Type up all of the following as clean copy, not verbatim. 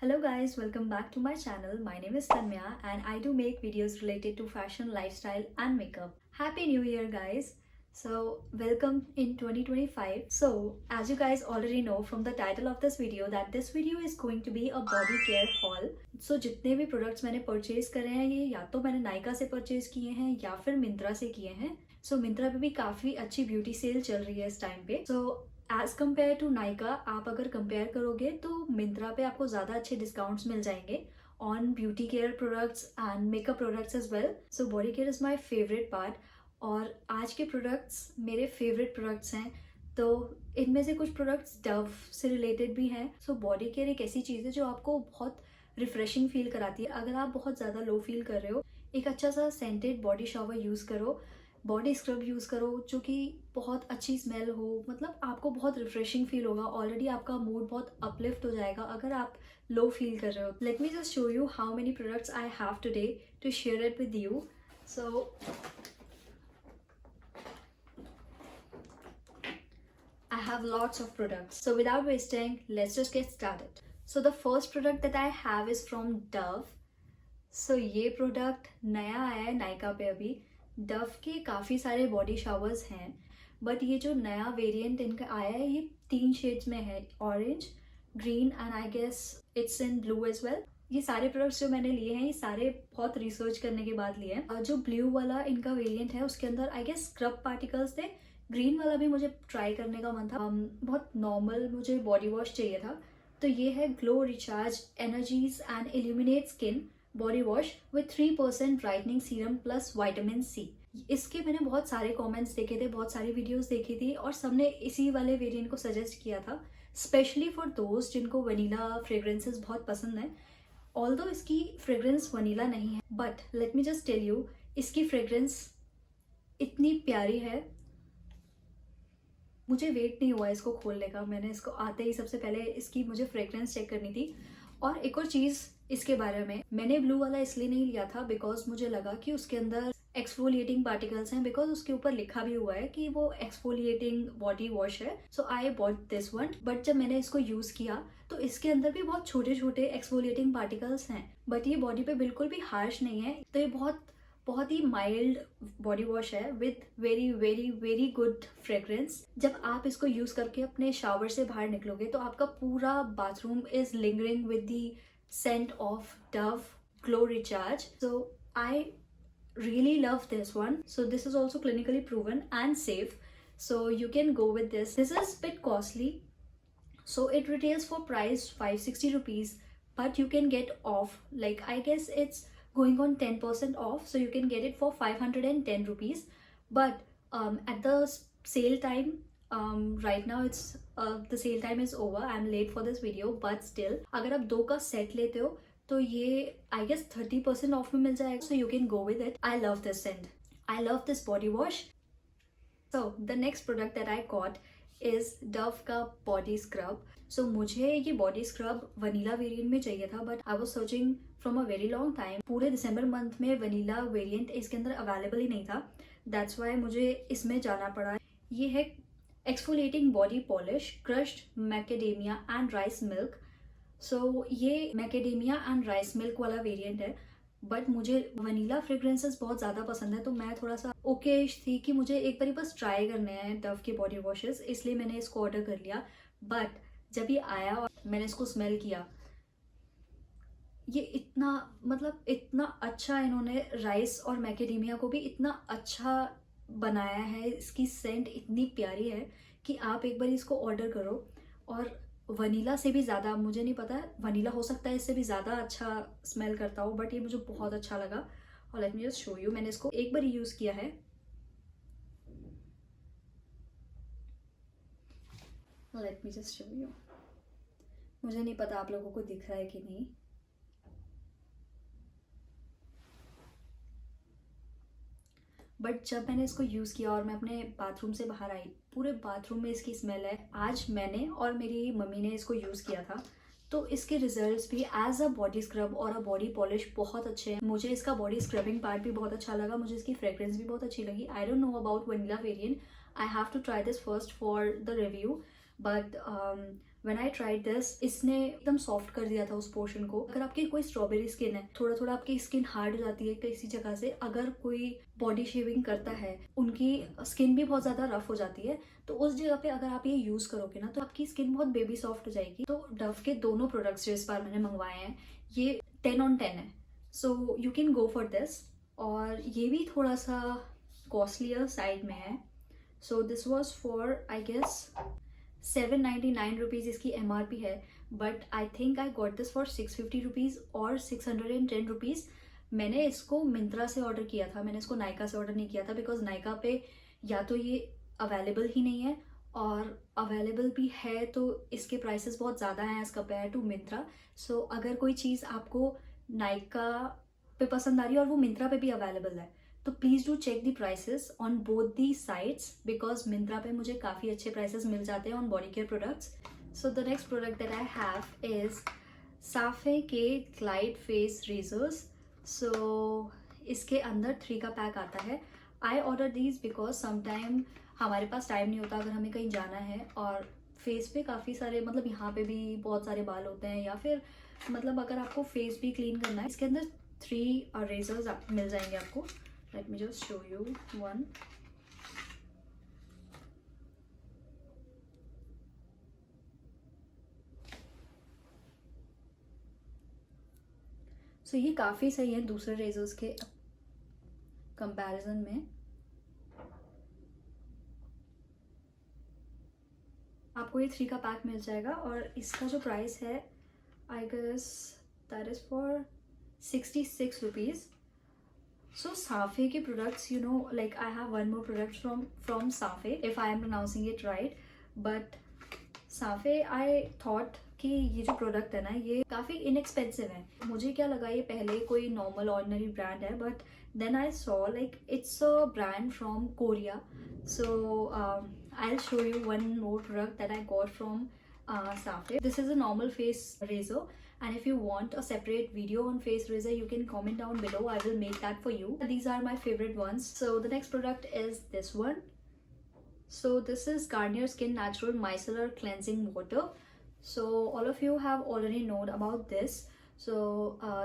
Hello guys, welcome back to my channel. My name is Tanmya and I do make videos related to fashion, lifestyle and makeup. Happy New Year guys. So welcome in 2025. So as you guys already know from the title of this video that this video is going to be a body care haul. So जितने भी products मैंने purchase करे हैं ये या तो मैंने Nykaa से purchase किए हैं या फिर Myntra से किए हैं. So Myntra पे भी काफ़ी अच्छी beauty sale चल रही है इस टाइम पे. So as compare to Nykaa आप अगर कंपेयर करोगे तो मिंत्रा पे आपको ज़्यादा अच्छे डिस्काउंट्स मिल जाएंगे on beauty care products and makeup products as well. So body care is my favourite part और आज के प्रोडक्ट्स मेरे फेवरेट प्रोडक्ट्स हैं. तो इनमें से कुछ प्रोडक्ट्स डव से रिलेटेड भी हैं. सो बॉडी केयर एक ऐसी चीज़ है जो आपको बहुत रिफ्रेशिंग फील कराती है. अगर आप बहुत ज़्यादा लो फील कर रहे हो एक अच्छा सा सेंटेड बॉडी शॉवर यूज़ करो, बॉडी स्क्रब यूज़ करो जो कि बहुत अच्छी स्मेल हो, मतलब आपको बहुत रिफ्रेशिंग फील होगा. ऑलरेडी आपका मूड बहुत अपलिफ्ट हो जाएगा अगर आप लो फील कर रहे हो. Let me just show you how many products I have today to share it with you. So I have lots of products. So without wasting, let's just get started. So the first product that I have is from Dove. So ये product नया आया है Nykaa पे अभी. Dove के काफ़ी सारे body showers हैं बट ये जो नया वेरिएंट इनका आया है ये 3 शेड्स में है, orange, green and I guess it's in blue as well. ये सारे प्रोडक्ट्स जो मैंने लिए हैं ये सारे बहुत रिसर्च करने के बाद लिए हैं. और जो ब्लू वाला इनका वेरिएंट है उसके अंदर आई गेस स्क्रब पार्टिकल्स थे. ग्रीन वाला भी मुझे ट्राई करने का मन था. बहुत नॉर्मल मुझे बॉडी वॉश चाहिए था. तो ये है glow recharge energies and illuminate skin body wash with 3% brightening serum plus vitamin C. इसके मैंने बहुत सारे कमेंट्स देखे थे, बहुत सारी वीडियोस देखी थी और सबने इसी वाले वेरिएंट को सजेस्ट किया था स्पेशली फॉर दोस्त जिनको वनीला फ्रेग्रेंसेस बहुत पसंद है. ऑल्दो इसकी फ्रेग्रेंस वनीला नहीं है but let me just tell you इसकी फ्रेग्रेंस इतनी प्यारी है. मुझे वेट नहीं हुआ इसको खोलने का. मैंने इसको आते ही सबसे पहले इसकी मुझे फ्रेग्रेंस चेक करनी थी. और एक और चीज़ इसके बारे में, मैंने ब्लू वाला इसलिए नहीं लिया था बिकॉज मुझे लगा कि उसके अंदर एक्सफोलिएटिंग पार्टिकल्स हैं, बिकॉज उसके ऊपर लिखा भी हुआ है कि वो एक्सफोलिएटिंग बॉडी वॉश है. So I bought this one. But जब मैंने इसको यूज़ किया तो इसके अंदर भी बहुत छोटे छोटे एक्सफोलिएटिंग पार्टिकल्स हैं बट ये बॉडी पे बिल्कुल भी हार्श नहीं है. तो ये बहुत ही माइल्ड बॉडी वॉश है with very very very good fragrance. जब आप इसको यूज़ करके अपने शावर से बाहर निकलोगे तो आपका पूरा bathroom is lingering with the scent of Dove Glow Recharge. So I really love this one. So this is also clinically proven and safe. So you can go with this. This is a bit costly. So it retails for price 560 rupees, but you can get off. Like I guess it's going on 10% off. So you can get it for 510 rupees. But at the sale time, right now it's the sale time is over. I'm late for this video but still अगर आप 2 का set लेते हो तो ये I guess 30% of में मिल जाएगा. So you can go with it. I love this scent. I love this body wash. So the next product that I got is Dove का body scrub. So मुझे ये body scrub vanilla variant में चाहिए था but I was searching from a very long time. पूरे दिसंबर month में vanilla variant इसके अंदर अवेलेबल ही नहीं था. That's why मुझे इसमें जाना पड़ा. ये है exfoliating body polish crushed macadamia and rice milk. So ये मैकेडेमिया एंड राइस मिल्क वाला वेरिएंट है बट मुझे वनीला फ्रेग्रेंसेस बहुत ज़्यादा पसंद है. तो मैं थोड़ा सा ओकेश थी कि मुझे एक बार बस ट्राई करने हैं डव के बॉडी वॉशेस, इसलिए मैंने इसको ऑर्डर कर लिया. बट जब ये आया और मैंने इसको स्मेल किया ये इतना अच्छा इन्होंने राइस और मैकेडेमिया को भी इतना अच्छा बनाया है. इसकी सेंट इतनी प्यारी है कि आप एक बार इसको ऑर्डर करो. और वनीला से भी ज़्यादा, मुझे नहीं पता वनीला हो सकता है इससे भी ज़्यादा अच्छा स्मेल करता हो बट ये मुझे बहुत अच्छा लगा. और late me just show you. मैंने इसको एक बार यूज़ किया है. Late me just show you. मुझे नहीं पता आप लोगों को दिख रहा है कि नहीं. बट जब मैंने इसको यूज़ किया और मैं अपने बाथरूम से बाहर आई पूरे बाथरूम में इसकी स्मेल है. आज मैंने और मेरी मम्मी ने इसको यूज़ किया था तो इसके रिजल्ट्स भी एज अ बॉडी स्क्रब और अ बॉडी पॉलिश बहुत अच्छे हैं. मुझे इसका बॉडी स्क्रबिंग पार्ट भी बहुत अच्छा लगा. मुझे इसकी फ्रेग्रेंस भी बहुत अच्छी लगी. I don't know about vanilla variant. I have to try this first for the review but when I tried this, इसने एकदम सॉफ्ट कर दिया था उस पोर्शन को। अगर आपकी कोई स्ट्रॉबेरी स्किन है, थोड़ा थोड़ा आपकी स्किन हार्ड हो जाती है किसी जगह से, अगर कोई बॉडी शेविंग करता है, उनकी स्किन भी बहुत ज़्यादा रफ हो जाती है, तो उस जगह पे अगर आप ये यूज़ करोगे ना, तो आपकी स्किन बहुत बेबी सॉफ्ट हो जाएगी। तो डव के दोनों प्रोडक्ट्स जो इस बार मैंने मंगवाए हैं, ये 10/10 है, so you can go for this. और ये भी थोड़ा सा कॉस्टलियर साइड में है। So this was for I guess 799 rupees इसकी MRP है, but I think I got this for 650 rupees और 610 रुपीज़। मैंने इसको मिंत्रा से ऑर्डर किया था, मैंने इसको नायका से ऑर्डर नहीं किया था, बिकॉज नायका पे या तो ये अवेलेबल ही नहीं है, और अवेलेबल भी है तो इसके प्राइसेस बहुत ज़्यादा हैं एज़ कम्पेयर टू मिंत्रा। सो अगर कोई चीज़ आपको नायका पे पसंद आ रही है और वो मिंत्रा पे भी अवेलेबल है, तो please do check the prices on both the sites, because Myntra पे मुझे काफ़ी अच्छे प्राइसेस मिल जाते हैं on body care products. So the next product that I have is Safe के ग्लाइड फेस रेजर्स। सो इसके अंदर 3 का पैक आता है। I order these because sometime हमारे पास टाइम नहीं होता अगर हमें कहीं जाना है, और फेस पे काफ़ी सारे, मतलब यहाँ पे भी बहुत सारे बाल होते हैं, या फिर मतलब अगर आपको फेस भी क्लीन करना है, इसके अंदर 3 रेजर्स मिल जाएंगे आपको। Let me just show you one. So ये काफ़ी सही है दूसरे रेजर्स के कंपैरिजन में। आपको ये 3 का पैक मिल जाएगा, और इसका जो प्राइस है I guess that is for 66 rupees. So Safe के products, you know, like I have one more product from Safe, if I am pronouncing it right, but Safe I thought कि ये जो product है ना, ये काफ़ी inexpensive है। मुझे क्या लगा ये पहले कोई नॉर्मल ऑर्डिनरी ब्रांड है, but then I saw like it's a brand from Korea. So I will show you one more product that I got from Safe. This is a normal face razor, and if you want a separate video on face razor, you can comment down below. I will make that for you. These are my favorite ones. So the next product is this one. So this is Garnier Skin Natural Micellar Cleansing Water. So all of you have already known about this. So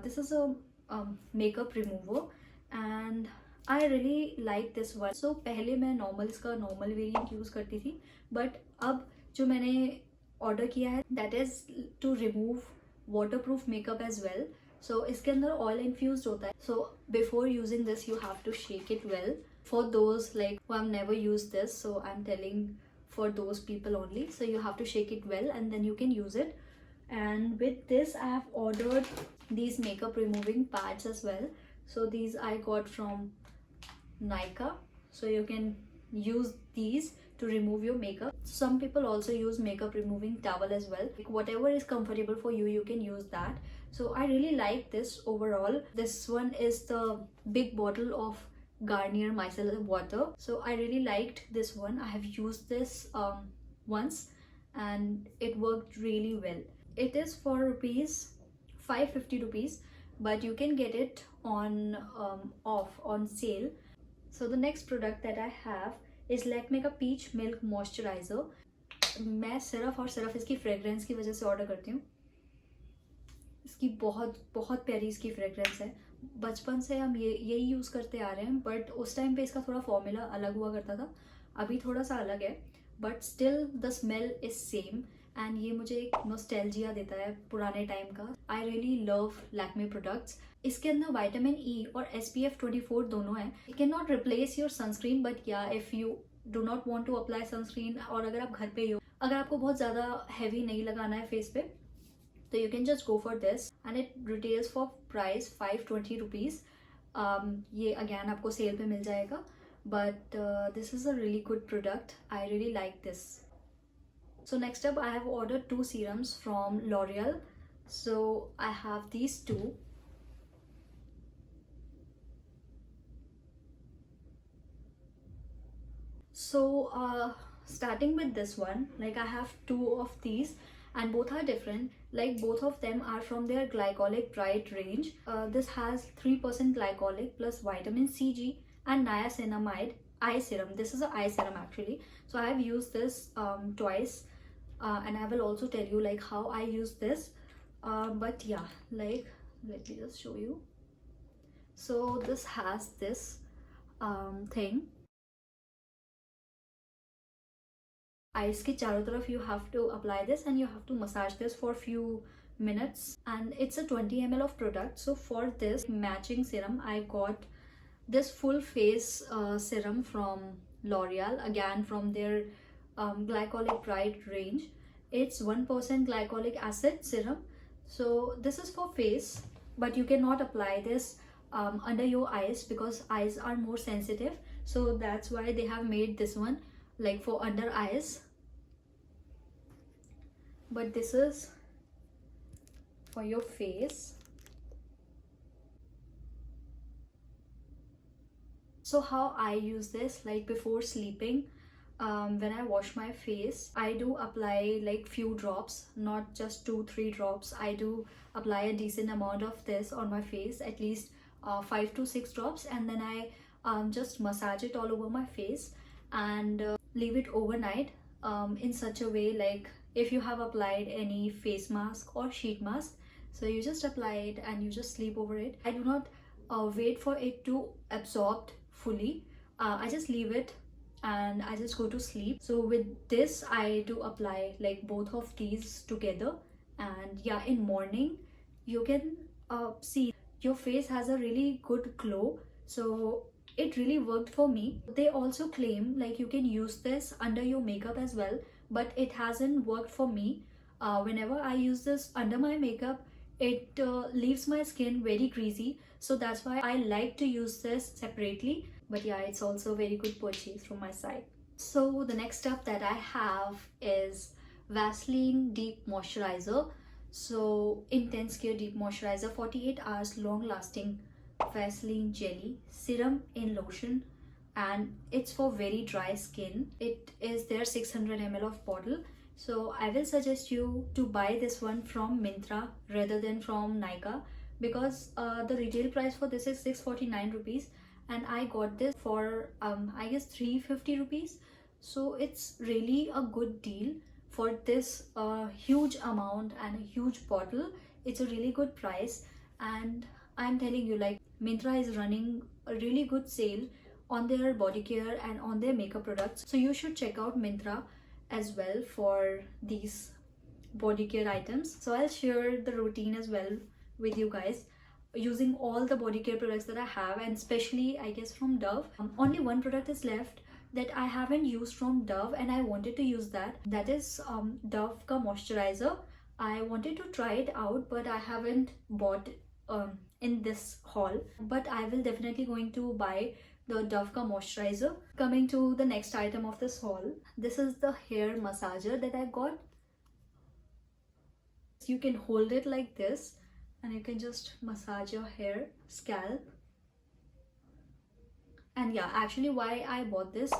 this is a makeup remover, and I really like this one. So पहले मैं इसका normal variant use करती थी, but अब जो मैंने order किया है that is to remove water proof makeup as well. So इसके अंदर ऑयल इन्फ्यूज होता है। So before using this you have to shake it well. For those like who have never use this, so I am telling for those people only. So you have to shake it well and then you can use it. And with this I have ordered these makeup removing pads as well. So these I got from Nykaa, so you can use these to remove your makeup. Some people also use makeup removing towel as well. Like whatever is comfortable for you, you can use that. So I really like this overall. This one is the big bottle of Garnier Micellar Water. So I really liked this one. I have used this once and it worked really well. It is for rupees 550 rupees, but you can get it on off on sale. So the next product that I have is Lakme का Peach Milk Moisturizer. मैं सिर्फ और सिर्फ इसकी fragrance की वजह से order करती हूँ। इसकी बहुत बहुत प्यारी इसकी फ्रेगरेंस है। बचपन से हम यही यूज़ करते आ रहे हैं, बट उस टाइम पे इसका थोड़ा फॉर्मूला अलग हुआ करता था, अभी थोड़ा सा अलग है, but still the smell is same, and ये मुझे एक नॉस्टैल्जिया देता है पुराने टाइम का। I really love Lakme products. इसके अंदर विटामिन ई और SPF 24 दोनों है। It can not replace your sunscreen, but yeah if you do not want to apply sunscreen, और अगर आप घर पे ही हो, अगर आपको बहुत ज़्यादा हैवी नहीं लगाना है फेस पे, तो you can just go for this, and it retails for price 520 rupees. ये अगैन आपको सेल पे मिल जाएगा, but this is a really good product. I really like this. So next up I have ordered 2 serums from L'Oreal. So I have these 2. So starting with this one, like I have 2 of these and both are different. Like both of them are from their glycolic bright range. This has 3% glycolic plus vitamin CG and niacinamide eye serum. This is an eye serum actually. So I have used this twice. and I will also tell you like how I use this. But yeah, like let me just show you. So this has this thing, eyes के चारों तरफ you have to apply this and you have to massage this for few minutes, and it's a 20 ml of product. So for this matching serum I got this full face serum from L'Oreal, again from their glycolic bright range. It's 1% glycolic acid serum. So this is for face, but you cannot apply this under your eyes because eyes are more sensitive, so that's why they have made this one like for under eyes. But this is for your face. So how I use this, like before sleeping, when I wash my face, I do apply like few drops, not just 2-3 drops. I do apply a decent amount of this on my face, at least 5 to 6 drops, and then I just massage it all over my face and leave it overnight in such a way, like if you have applied any face mask or sheet mask, so you just apply it and you just sleep over it. I do not wait for it to absorb fully. I just leave it and I just go to sleep. So with this I do apply like both of these together, and yeah, in morning you can see your face has a really good glow. So it really worked for me. They also claim like you can use this under your makeup as well, but it hasn't worked for me. Whenever I use this under my makeup, it leaves my skin very greasy, so that's why I like to use this separately. But yeah, it's also a very good purchase from my side. So the next step that I have is Vaseline Deep Moisturizer. So Intense Care Deep Moisturizer, 48 hours long lasting Vaseline jelly serum in lotion, and it's for very dry skin. It is their 600 ml of bottle. So I will suggest you to buy this one from Myntra rather than from Nykaa, because the retail price for this is 649 rupees and I got this for I guess 350 rupees. So it's really a good deal for this huge amount and a huge bottle. It's a really good price, and I'm telling you, like Myntra is running a really good sale on their body care and on their makeup products. So you should check out Myntra as well for these body care items. So I'll share the routine as well with you guys using all the body care products that I have, and especially I guess from Dove. Only one product is left that I haven't used from Dove and I wanted to use that. That is Dove ka moisturizer. I wanted to try it out, but I haven't bought in this haul, but I will definitely going to buy the Dove ka moisturizer. Coming to the next item of this haul, this is the hair massager that I got. You can hold it like this and you can just massage your hair, scalp. And yeah, actually why I bought this,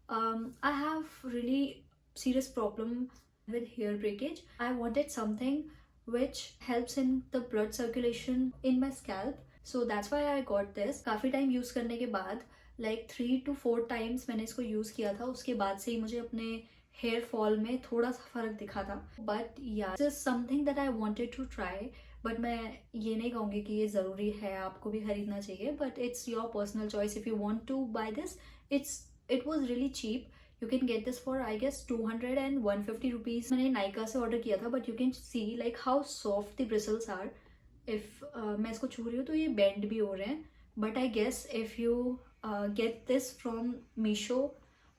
I have really serious problem with hair breakage. I wanted something which helps in the blood circulation in my scalp, so that's why I got this. काफी time use करने के बाद, like 3 to 4 times मैंने इसको use किया था, उसके बाद से ही मुझे अपने हेयर फॉल में थोड़ा सा फर्क दिखा था. But yeah this is something that I wanted to try, but मैं ये नहीं कहूँगी कि ये ज़रूरी है, आपको भी खरीदना चाहिए, but it's your personal choice if you want to buy this. It was really cheap. You can get this for I guess 200 and 150 rupees. मैंने नाइका से ऑर्डर किया था, but you can see like how soft the bristles are. इफ़ मैं इसको छू रही हूँ तो ये बेंड भी हो रहे हैं, but I guess if you get this from Meesho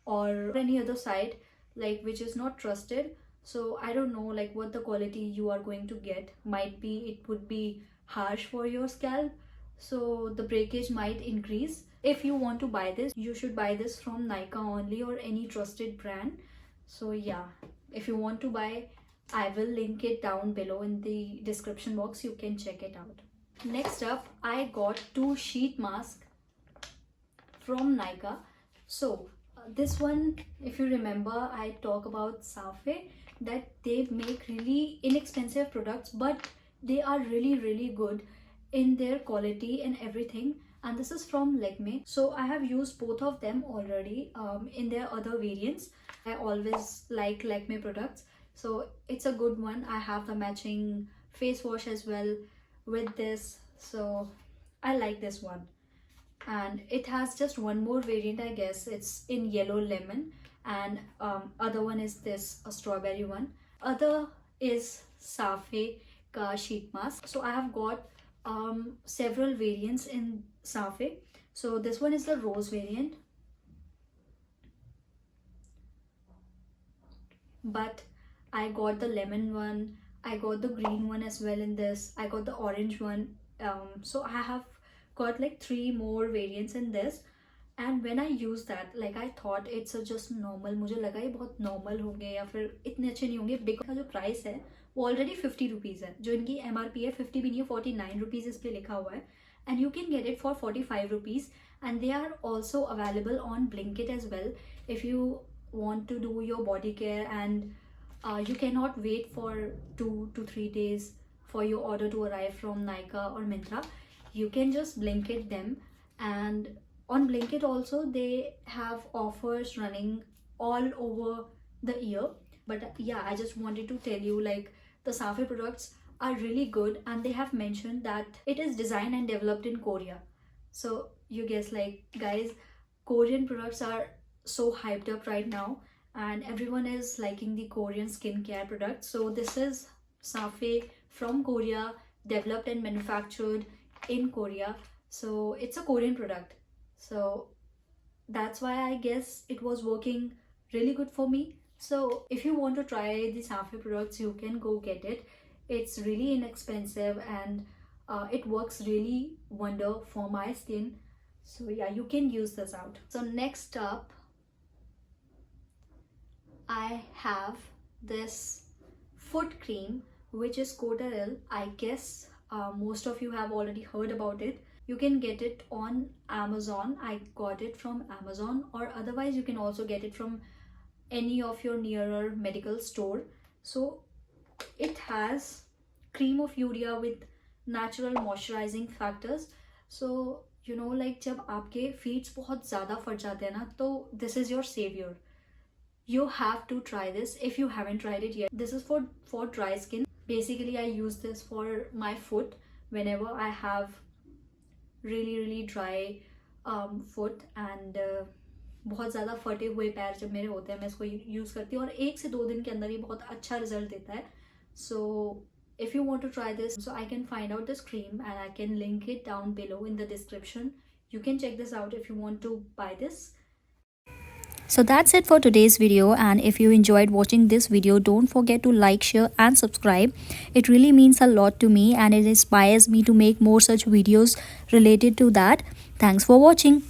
or any other site like which is not trusted, so I don't know like what the quality you are going to get. Might be it would be harsh for your scalp, so the breakage might increase. If you want to buy this, you should buy this from Nykaa only or any trusted brand. So yeah, if you want to buy, I will link it down below in the description box. You can check it out. Next up, I got 2 sheet masks from Nykaa. So this one, if you remember, I talk about Safe, that they make really inexpensive products, but they are really good in their quality and everything. And this is from Lakme. So I have used both of them already in their other variants. I always like Lakme products. So it's a good one. I have the matching face wash as well with this, so I like this one. And it has just one more variant, I guess. It's in yellow lemon, and other one is this a strawberry one. Other is Safe ka sheet mask. So I have got several variants in Safe. So this one is the rose variant, but I got the lemon one, I got the green one as well in this, I got the orange one. So I have got like 3 more variants in this. And when I use that, like I thought it's a just normal, मुझे लगा ये बहुत normal होंगे या फिर इतने अच्छे नहीं होंगे, बिकॉज का जो प्राइस है वो ऑलरेडी 50 रुपीज़ है, जो इनकी MRP है 50 भी नहीं है, 49 रुपीज़ इस पर लिखा हुआ है. And you can get it for 45 rupees. And they are also available on Blinkit as well. If you want to do your body care and you cannot wait for 2 to 3 days for your order to arrive from Nykaa or Myntra, you can just Blinkit them. And on Blinkit also they have offers running all over the year. But yeah, I just wanted to tell you, like, the Safe products are really good, and they have mentioned that it is designed and developed in Korea. So you guess, like, guys, Korean products are so hyped up right now, and everyone is liking the Korean skincare products. So this is Safe from Korea, developed and manufactured in Korea. So it's a Korean product. So that's why I guess it was working really good for me. So if you want to try the Safe products, you can go get it. It's really inexpensive, and it works really wonder for my skin. So yeah, you can use this out. So next up, I have this foot cream, which is Caudaryl. I guess most of you have already heard about it. You can get it on Amazon. I got it from Amazon, or otherwise you can also get it from any of your nearer medical store. So it has cream of urea with natural moisturizing factors. So you know, like, जब आपके feet बहुत ज़्यादा फट जाते हैं ना, तो this is your savior. You have to try this if you haven't tried it yet. This is for dry skin. Basically I use this for my foot whenever I have really dry foot, and बहुत ज़्यादा फटे हुए पैर जब मेरे होते हैं, मैं इसको यूज़ करती हूँ, और 1 से 2 दिन के अंदर ये बहुत अच्छा रिजल्ट देता है. So if you want to try this, so I can find out this cream and I can link it down below in the description. You can check this out if you want to buy this. So that's it for today's video, and if you enjoyed watching this video, don't forget to like, share and subscribe. It really means a lot to me, and it inspires me to make more such videos related to that. Thanks for watching.